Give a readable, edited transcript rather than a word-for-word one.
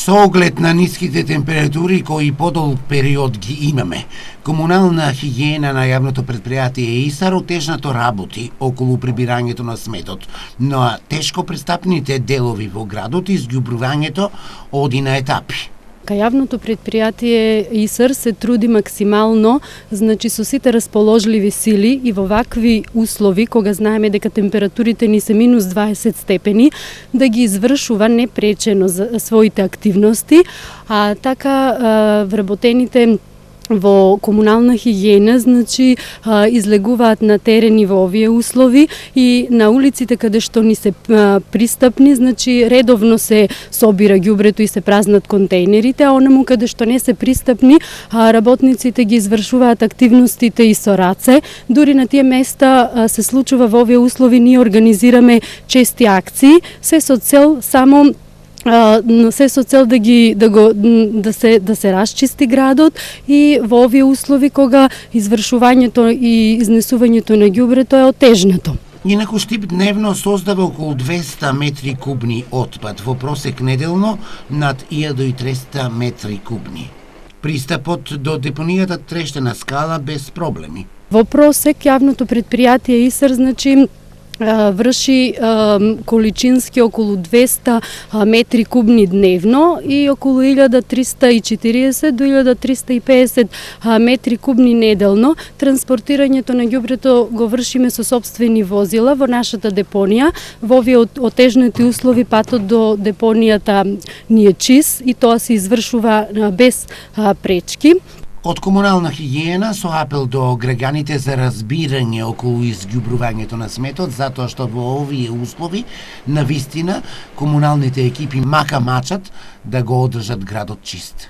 Со оглед на ниските температури кои подолг период ги имаме, комунална хигиена на јавното предпријатие ИСАР отежнато работи околу прибирањето на сметот, но тешко пристапните делови во градот и зѓубрувањето оди на етапи. Јавното предпријатие ИСАР се труди максимално, значи со сите расположливи сили и во вакви услови, кога знаеме дека температурите ни се минус 20 степени, да ги извршува непречено за своите активности, а така вработените во комунална хигиена, значи излегуваат на терени во овие услови и на улиците каде што ни се пристапни, значи редовно се собира ѓубрето и се празнат контейнерите, а онаму каде што не се пристапни, работниците ги извршуваат активностите и со раце. Дури на тие места се случува во овие услови, ние организираме чести акции, се со цел да се расчисти градот и во овие услови кога извршувањето и изнесувањето на ѓубрето е отежнато. Инаку Штип дневно создава околу 200 метри кубни отпад, во просек неделно над 1300 метри кубни. Пристапот до депонијата Трештена скала без проблеми. Во просек јавното предпријатие ИСАР, значи, врши количински околу 200 метри кубни дневно и околу 1340 до 1350 метри кубни неделно. Транспортирањето на ѓубрето го вршиме со сопствени возила во нашата депонија. Во овие отежнати услови патот до депонијата ни е чист и тоа се извршува без пречки. Од комунална хигиена со апел до граѓаните за разбирање околу изѓубрувањето на сметот, затоа што во овие услови навистина комуналните екипи мака мачат да го одржат градот чист.